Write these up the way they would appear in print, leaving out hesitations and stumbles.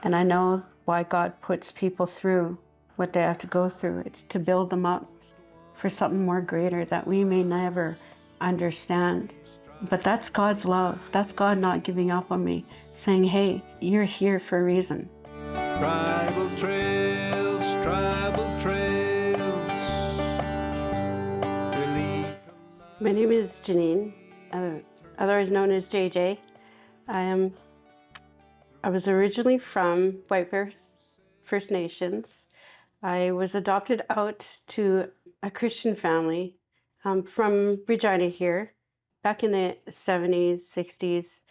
And I know why God puts people through what they have to go through. It's to build them up for something more greater that we may never understand. But that's God's love. That's God not giving up on me, saying, hey, you're here for a reason. Tribal trails, tribal trails. My name is Jeanine, otherwise known as JJ. I was originally from White Bear First Nations. I was adopted out to a Christian family from Regina here. Back in the 70s, 60s,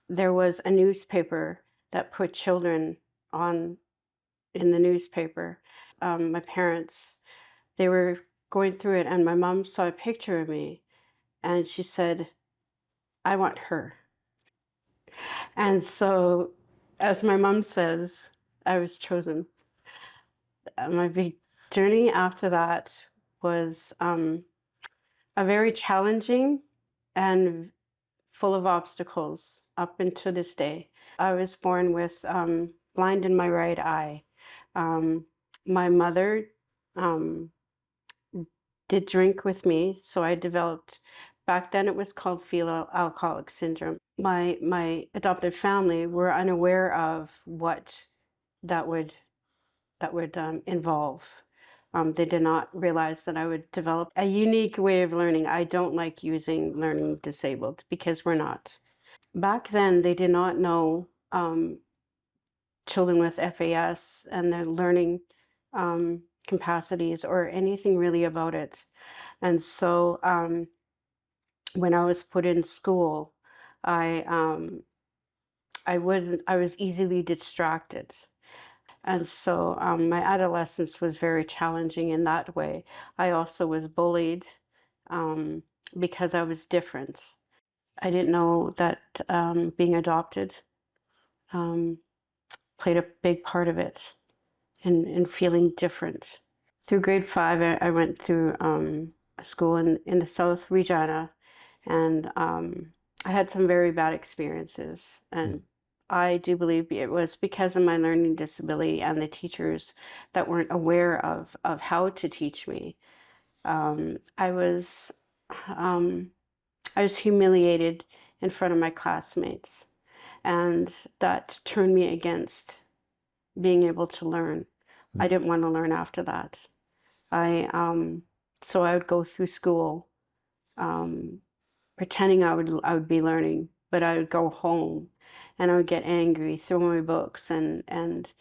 there was a newspaper that put children on in the newspaper. My parents, they were going through it, and my mom saw a picture of me, and she said, I want her. And so, as my mom says, I was chosen. My big journey after that was a very challenging and full of obstacles up until this day. I was born with blind in my right eye. My mother did drink with me, so I developed, back then it was called fetal alcoholic syndrome. My adopted family were unaware of what that would involve. They did not realize that I would develop a unique way of learning. I don't like using learning disabled because we're not. Back then, they did not know children with FAS and their learning capacities or anything really about it. And so when I was put in school, I was easily distracted. And so my adolescence was very challenging in that way. I also was bullied because I was different. I didn't know that being adopted played a big part of it in feeling different. Through grade 5, I went through a school in the South Regina, and I had some very bad experiences. And I do believe it was because of my learning disability and the teachers that weren't aware of how to teach me. I was humiliated in front of my classmates, and that turned me against being able to learn. I didn't want to learn after that. So I would go through school pretending I would be learning, but I would go home and I would get angry, throw my books, and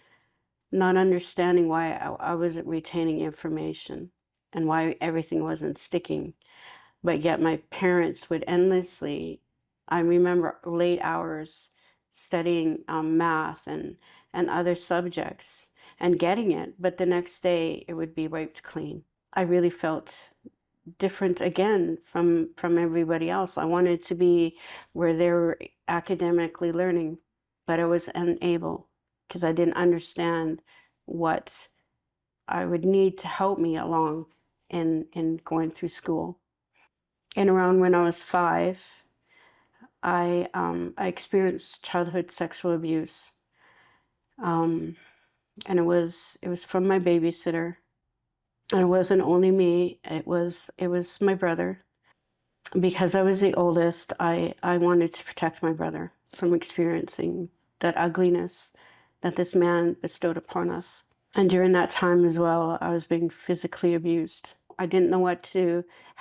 not understanding why I wasn't retaining information and why everything wasn't sticking. But yet my parents would endlessly, I remember late hours studying math and other subjects and getting it, but the next day it would be wiped clean. I really felt different again from everybody else. I wanted to be where they were academically learning, but I was unable because I didn't understand what I would need to help me along in going through school. And around when I was 5, I experienced childhood sexual abuse, and it was from my babysitter. And it wasn't only me; it was my brother. Because I was the oldest, I wanted to protect my brother from experiencing that ugliness that this man bestowed upon us. And during that time as well, I was being physically abused. I didn't know how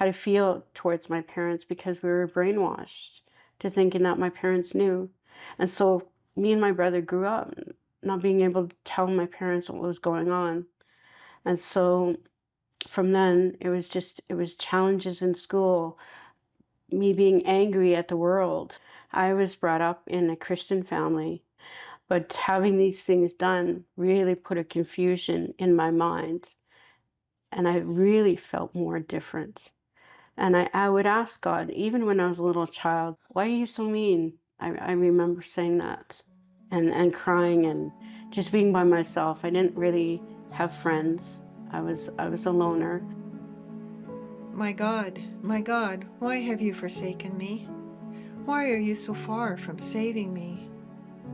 to feel towards my parents because we were brainwashed to thinking that my parents knew. And so me and my brother grew up not being able to tell my parents what was going on. And so from then, it was challenges in school, me being angry at the world. I was brought up in a Christian family, but having these things done really put a confusion in my mind. And I really felt more different. And I would ask God, even when I was a little child, why are you so mean? I remember saying that and crying and just being by myself. I didn't really have friends. I was a loner. My God, why have you forsaken me? Why are you so far from saving me?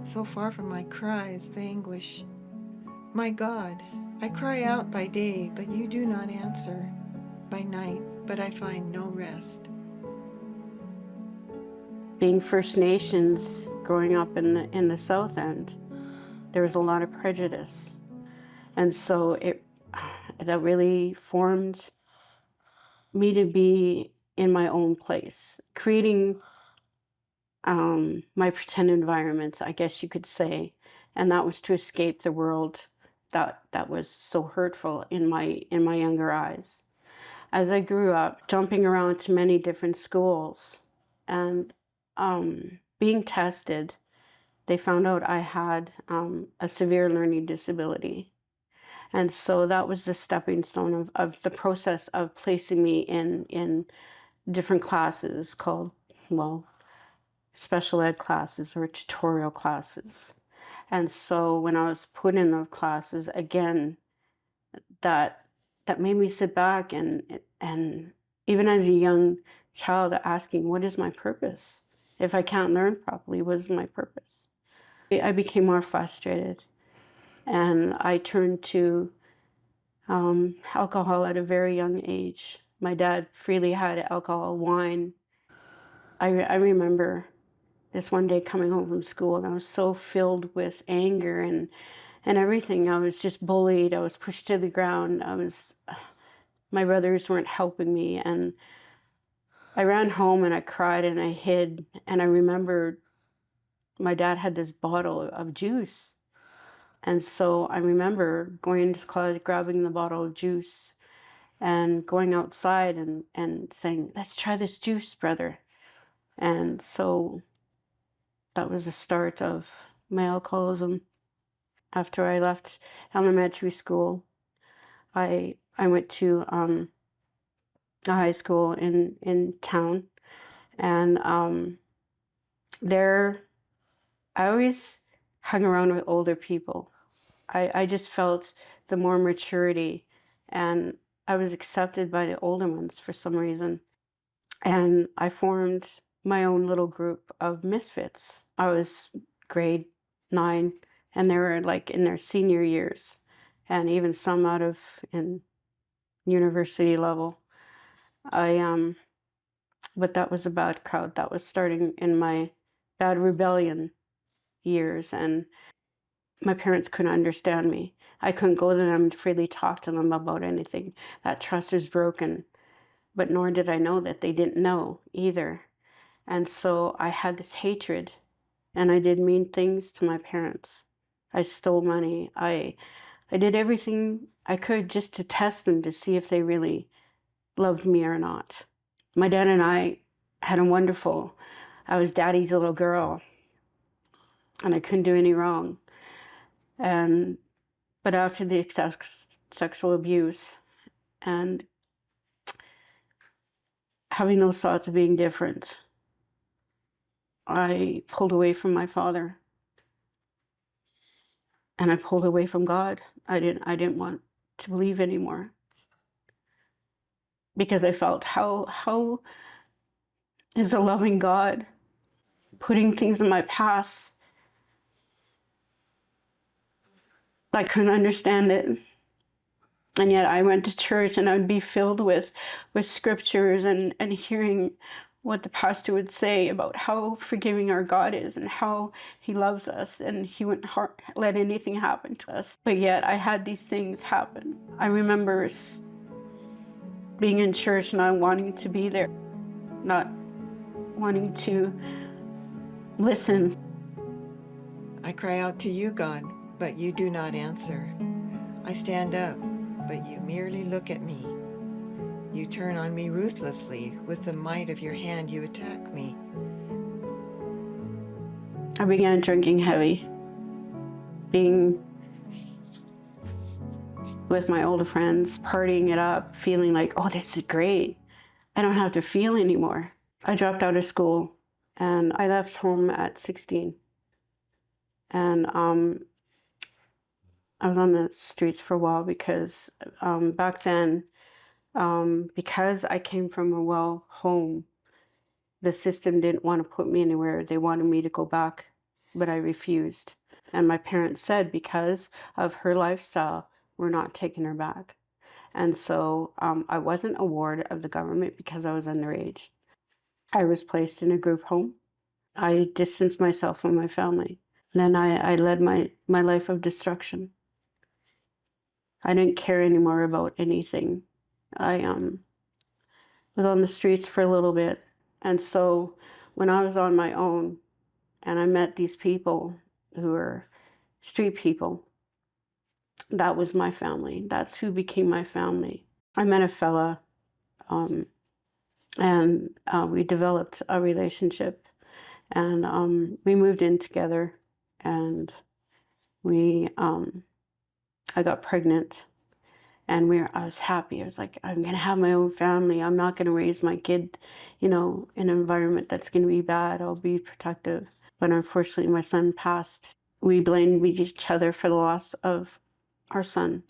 so far from my cries of anguish. My God, I cry out by day, but you do not answer, by night, but I find no rest. Being First Nations, growing up in the South End, there was a lot of prejudice. And so that really formed me to be in my own place, creating my pretend environments, I guess you could say. And that was to escape the world that was so hurtful in my younger eyes. As I grew up, jumping around to many different schools and being tested, they found out I had a severe learning disability. And so that was the stepping stone of the process of placing me in different classes called, well, special ed classes or tutorial classes. And so when I was put in those classes, again, that made me sit back and even as a young child asking, what is my purpose? If I can't learn properly, what is my purpose? I became more frustrated and I turned to alcohol at a very young age. My dad freely had alcohol, wine. I remember this one day coming home from school and I was so filled with anger and everything. I was just bullied. I was pushed to the ground. My brothers weren't helping me. And I ran home and I cried and I hid. And I remembered my dad had this bottle of juice. And so I remember going into the closet, grabbing the bottle of juice and going outside and saying, let's try this juice, brother. And so that was the start of my alcoholism. After I left elementary school, I went to a high school in town, and there I always hung around with older people. I just felt the more maturity, and I was accepted by the older ones for some reason. And I formed my own little group of misfits. I was grade 9, and they were like in their senior years, and even some out of in university level. But that was a bad crowd. That was starting in my bad rebellion years, and my parents couldn't understand me. I couldn't go to them and freely talk to them about anything. That trust was broken, but nor did I know that they didn't know either. And so I had this hatred, and I did mean things to my parents. I stole money. I did everything I could just to test them to see if they really loved me or not. My dad and I had a wonderful, I was daddy's little girl, and I couldn't do any wrong. But after the sexual abuse and having those thoughts of being different, I pulled away from my father, and I pulled away from God. I didn't want to believe anymore, because I felt how is a loving God putting things in my path? I couldn't understand it. And yet I went to church and I'd be filled with scriptures and hearing what the pastor would say about how forgiving our God is and how he loves us and he wouldn't let anything happen to us. But yet I had these things happen. I remember being in church, not wanting to be there, not wanting to listen. I cry out to you, God, but you do not answer. I stand up, but you merely look at me. You turn on me ruthlessly. With the might of your hand, you attack me. I began drinking heavy, being with my older friends, partying it up, feeling like, oh, this is great. I don't have to feel anymore. I dropped out of school and I left home at 16. And I was on the streets for a while because back then, because I came from a well home, the system didn't want to put me anywhere. They wanted me to go back but I refused. And my parents said because of her lifestyle, we're not taking her back. And so I wasn't a ward of the government because I was underage. I was placed in a group home. I distanced myself from my family. And then I led my life of destruction. I didn't care anymore about anything. I was on the streets for a little bit. And so when I was on my own and I met these people who were street people, that was my family. That's who became my family. I met a fella and we developed a relationship, and we moved in together, and I got pregnant, and I was happy. I was like, I'm gonna have my own family. I'm not gonna raise my kid, in an environment that's gonna be bad. I'll be protective. But unfortunately, my son passed. We blamed each other for the loss of our son,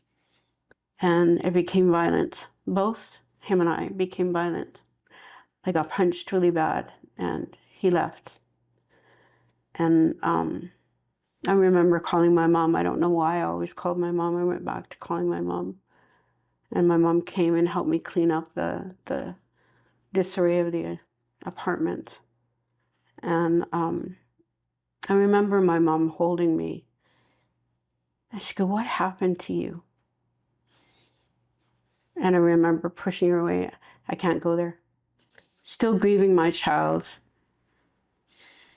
and it became violent. Both him and I became violent. I got punched really bad, and he left. And I remember calling my mom. I don't know why I always called my mom. I went back to calling my mom. And my mom came and helped me clean up the disarray of the apartment. And I remember my mom holding me. And she go, "What happened to you?" And I remember pushing her away. I can't go there. Still grieving my child.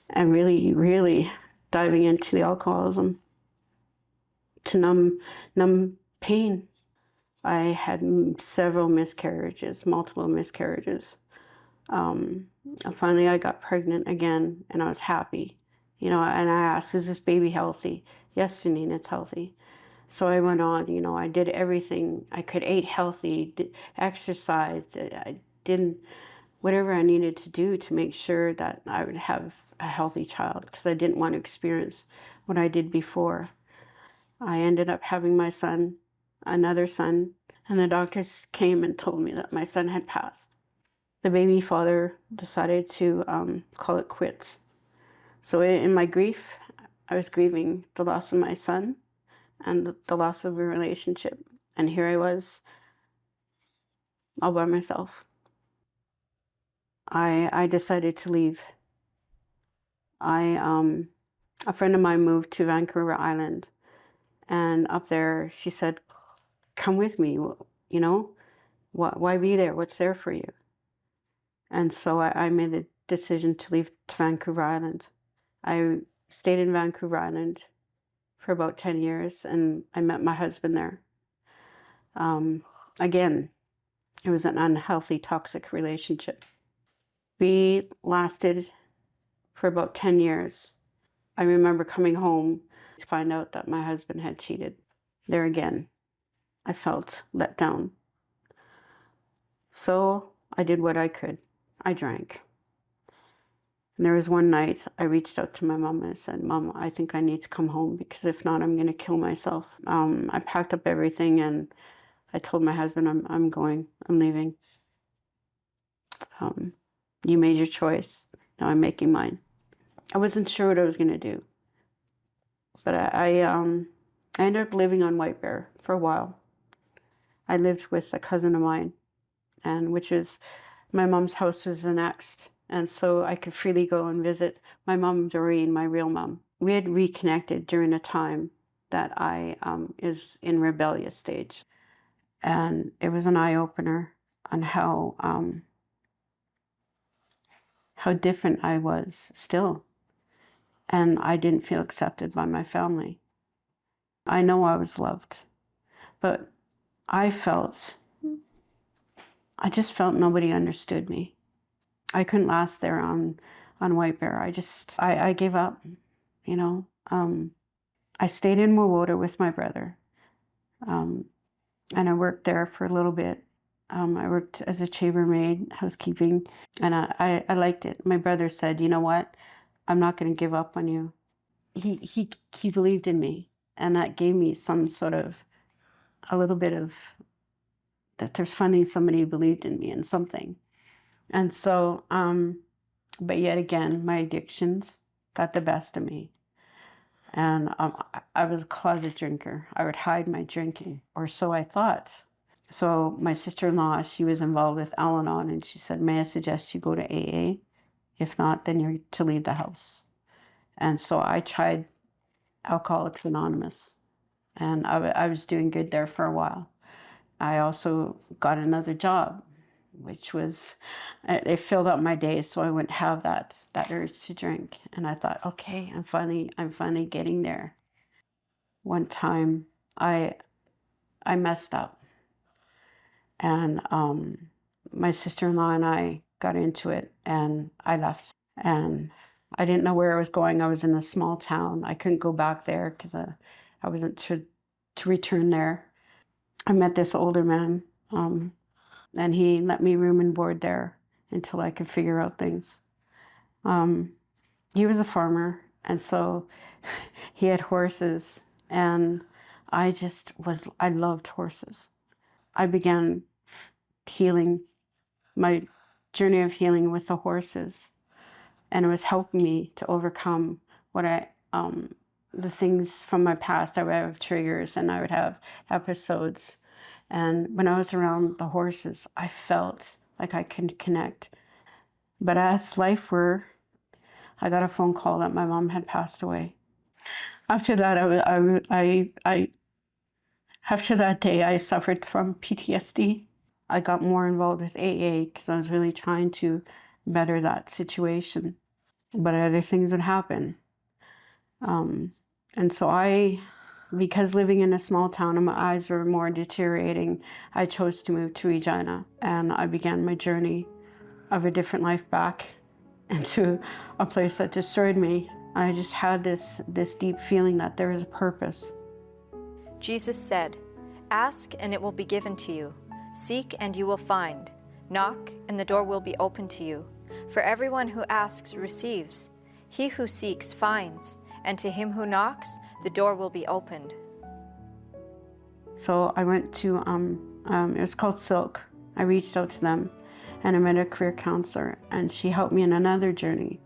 And really, really diving into the alcoholism to numb pain. I had several miscarriages, multiple miscarriages. Finally, I got pregnant again, and I was happy, and I asked, "Is this baby healthy?" "Yes, Jeanine, it's healthy." So I went on, I did everything I could, ate healthy, exercised, I did whatever I needed to do to make sure that I would have a healthy child, because I didn't want to experience what I did before. I ended up having my son, another son, and the doctors came and told me that my son had passed. The baby father decided to call it quits. So in my grief, I was grieving the loss of my son and the loss of a relationship. And here I was, all by myself. I decided to leave. A friend of mine moved to Vancouver Island, and up there she said, "Come with me, why be there? What's there for you?" And so I made the decision to leave to Vancouver Island. I stayed in Vancouver Island for about 10 years, and I met my husband there. Again, it was an unhealthy, toxic relationship. We lasted for about 10 years. I remember coming home to find out that my husband had cheated. There again, I felt let down. So I did what I could. I drank. And there was one night I reached out to my mom and I said, "Mom, I think I need to come home, because if not, I'm going to kill myself." I packed up everything and I told my husband, I'm going, I'm leaving. You made your choice. Now I'm making mine. I wasn't sure what I was going to do. But I ended up living on White Bear for a while. I lived with a cousin of mine, and which is, my mom's house was annexed. And so I could freely go and visit my mom, Doreen, my real mom. We had reconnected during a time that I is in rebellious stage. And it was an eye-opener on how different I was still. And I didn't feel accepted by my family. I know I was loved, but I just felt nobody understood me. I couldn't last there on White Bear. I gave up, I stayed in Mowota with my brother, and I worked there for a little bit. I worked as a chambermaid, housekeeping, and I liked it. My brother said, "You know what? I'm not going to give up on you." He believed in me, and that gave me some sort of, a little bit of, that there's finally somebody who believed in me and something. And so, but yet again, my addictions got the best of me. And I was a closet drinker. I would hide my drinking, or so I thought. So my sister-in-law, she was involved with Al-Anon, and she said, may I suggest you go to AA? If not, then you're to leave the house. And so I tried Alcoholics Anonymous, and I was doing good there for a while. I also got another job, which was, it filled up my days, so I wouldn't have that urge to drink. And I thought, okay, I'm finally getting there. One time, I messed up, and my sister-in-law and I got into it, and I left, and I didn't know where I was going. I was in a small town. I couldn't go back there because I wasn't to return there. I met this older man, and he let me room and board there until I could figure out things. He was a farmer, and so he had horses, and I loved horses. I began healing, my journey of healing with the horses, and it was helping me to overcome what the things from my past. I would have triggers, and I would have episodes. And when I was around the horses, I felt like I could connect. But as life were, I got a phone call that my mom had passed away. After that, after that day, I suffered from PTSD. I got more involved with AA because I was really trying to better that situation. But other things would happen. And so because living in a small town and my eyes were more deteriorating, I chose to move to Regina. And I began my journey of a different life back into a place that destroyed me. I just had this deep feeling that there is a purpose. Jesus said, "Ask and it will be given to you. Seek and you will find. Knock and the door will be opened to you. For everyone who asks receives. He who seeks finds. And to him who knocks, the door will be opened." So I went to, it was called Silk. I reached out to them, and I met a career counselor, and she helped me in another journey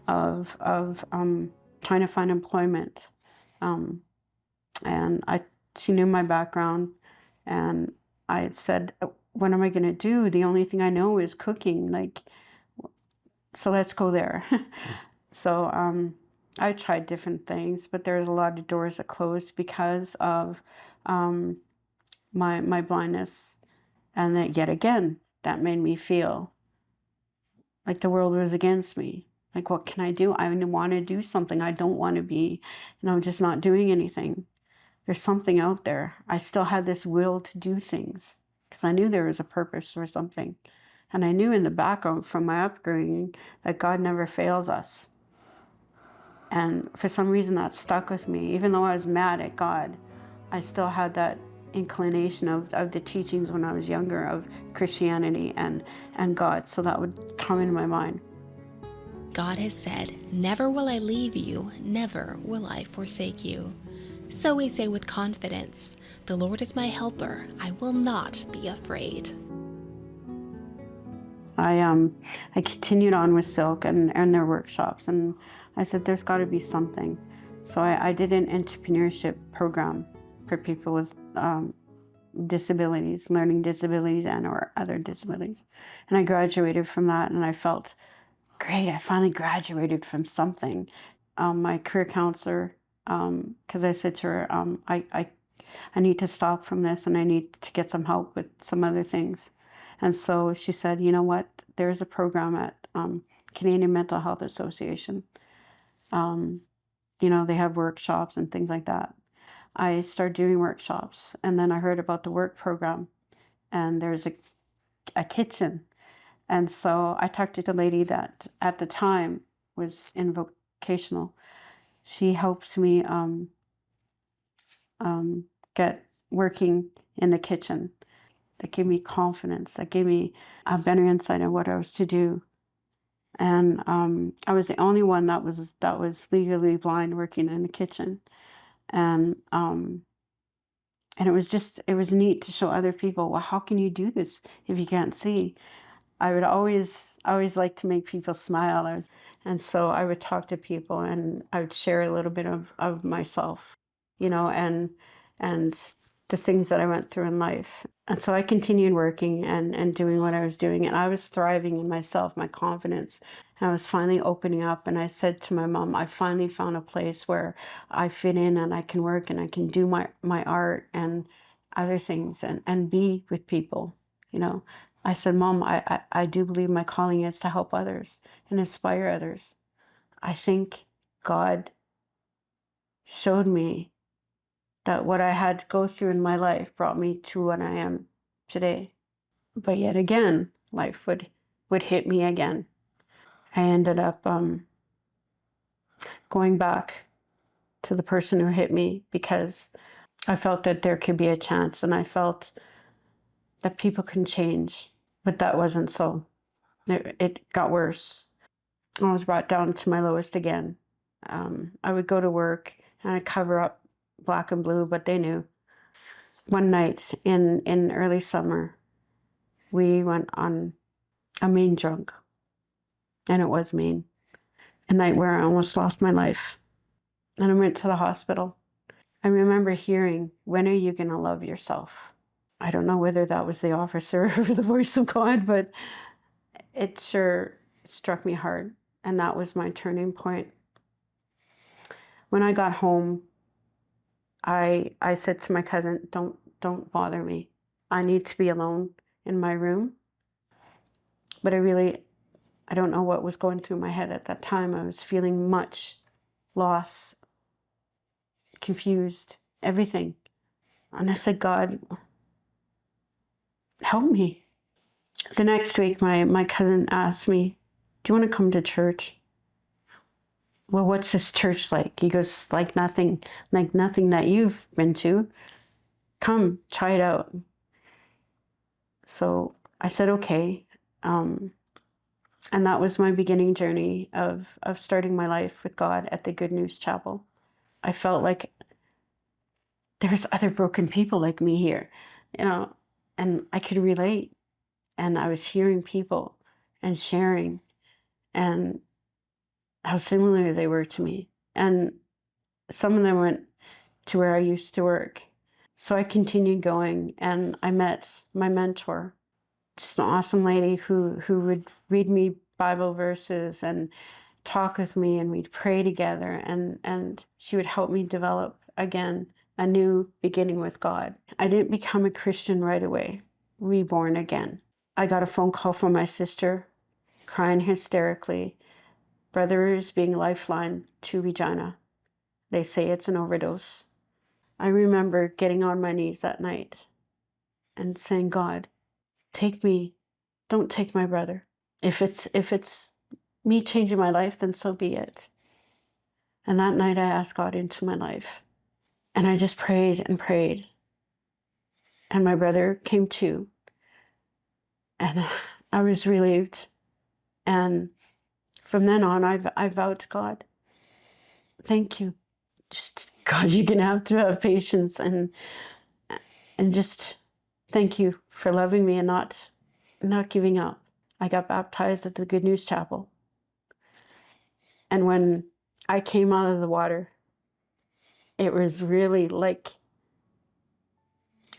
of trying to find employment. And she knew my background, and I had said, what am I going to do? The only thing I know is cooking, so let's go there. So I tried different things, but there's a lot of doors that closed because of my blindness. And that yet again, that made me feel like the world was against me. Like, what can I do? I want to do something. I don't want to be, I'm just not doing anything. There's something out there. I still had this will to do things because I knew there was a purpose or something. And I knew in the background from my upbringing that God never fails us. And for some reason that stuck with me. Even though I was mad at God, I still had that inclination of the teachings when I was younger of Christianity and God. So that would come into my mind. God has said, "Never will I leave you, never will I forsake you." So we say with confidence, "The Lord is my helper, I will not be afraid." I continued on with Silk and their workshops, and I said there's got to be something. So I did an entrepreneurship program for people with disabilities, learning disabilities or other disabilities. And I graduated from that, and I felt great. I finally graduated from something. My career counselor, because I said to her, I need to stop from this, and I need to get some help with some other things. And so she said, you know what, there's a program at Canadian Mental Health Association. They have workshops and things like that. I started doing workshops, and then I heard about the work program, and there's a kitchen. And so I talked to the lady that at the time was in vocational. She helped me get working in the kitchen. That gave me confidence. That gave me a better insight on what I was to do. And I was the only one that was legally blind working in the kitchen. And it was neat to show other people, well, how can you do this if you can't see? I would always like to make people smile. And so I would talk to people and I would share a little bit of myself, and the things that I went through in life. And so I continued working and doing what I was doing. And I was thriving in myself, my confidence. And I was finally opening up. And I said to my mom, I finally found a place where I fit in and I can work and I can do my art and other things and be with people, I said, Mom, I do believe my calling is to help others and inspire others. I think God showed me that what I had to go through in my life brought me to what I am today. But yet again, life would hit me again. I ended up going back to the person who hit me because I felt that there could be a chance, and I felt that people can change. But that wasn't so. It got worse. I was brought down to my lowest again. I would go to work and I'd cover up black and blue, but they knew. One night in early summer, we went on a Maine drunk, and it was Maine. A night where I almost lost my life, and I went to the hospital. I remember hearing, "When are you going to love yourself?" I don't know whether that was the officer or the voice of God, but it sure struck me hard, and that was my turning point. When I got home, I said to my cousin, don't bother me. I need to be alone in my room. But I don't know what was going through my head at that time. I was feeling much loss, confused, everything. And I said, God, help me. The next week, my cousin asked me, do you want to come to church? Well, what's this church like? He goes, like nothing that you've been to. Come, try it out. So I said, okay. And that was my beginning journey of starting my life with God at the Good News Chapel. I felt like there's other broken people like me here, and I could relate. And I was hearing people and sharing and how similar they were to me. And some of them went to where I used to work. So I continued going, and I met my mentor, just an awesome lady who would read me Bible verses and talk with me, and we'd pray together, and she would help me develop again a new beginning with God. I didn't become a Christian right away, reborn again. I got a phone call from my sister, crying hysterically. Brother is being lifelined to Regina. They say it's an overdose. I remember getting on my knees that night and saying, God, take me, don't take my brother. If it's me changing my life, then so be it. And that night I asked God into my life. And I just prayed and prayed. And my brother came too. And I was relieved. And from then on, I vowed to God, thank you. Just, God, you're going to have patience and just thank you for loving me and not giving up. I got baptized at the Good News Chapel. And when I came out of the water, it was really like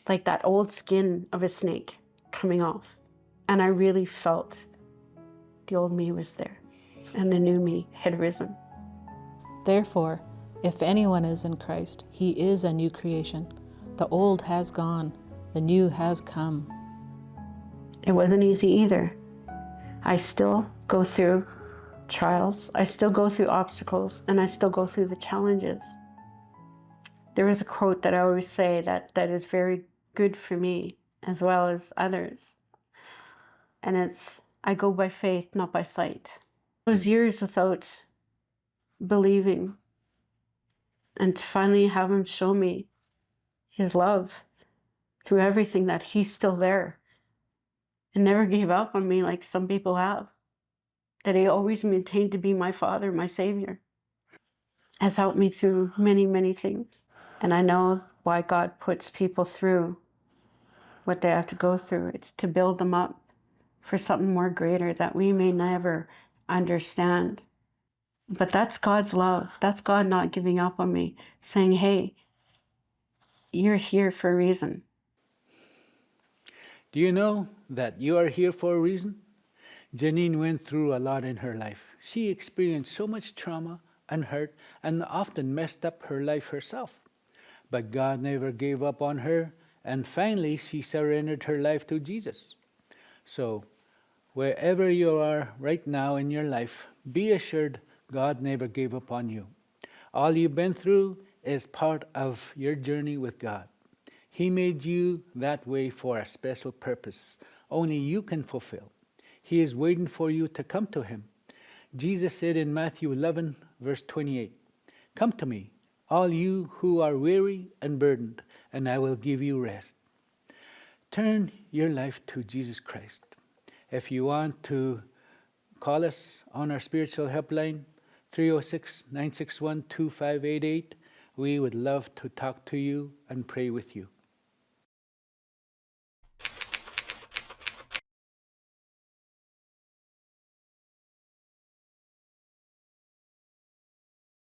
that old skin of a snake coming off. And I really felt the old me was there and the new me had risen. Therefore, if anyone is in Christ, he is a new creation. The old has gone, the new has come. It wasn't easy either. I still go through trials, I still go through obstacles, and I still go through the challenges. There is a quote that I always say that is very good for me as well as others. And it's, I go by faith, not by sight. Those years without believing, and to finally have him show me his love through everything, that he's still there and never gave up on me like some people have, that he always maintained to be my Father, my Savior, has helped me through many, many things. And I know why God puts people through what they have to go through. It's to build them up for something more greater that we may never understand. But that's God's love. That's God not giving up on me, saying, hey, you're here for a reason. Do you know that you are here for a reason? Jeanine went through a lot in her life. She experienced so much trauma and hurt and often messed up her life herself. But God never gave up on her, and finally she surrendered her life to Jesus. So, wherever you are right now in your life, be assured God never gave up on you. All you've been through is part of your journey with God. He made you that way for a special purpose only you can fulfill. He is waiting for you to come to Him. Jesus said in Matthew 11, verse 28, "Come to me, all you who are weary and burdened, and I will give you rest." Turn your life to Jesus Christ. If you want to call us on our spiritual helpline, 306-961-2588, we would love to talk to you and pray with you.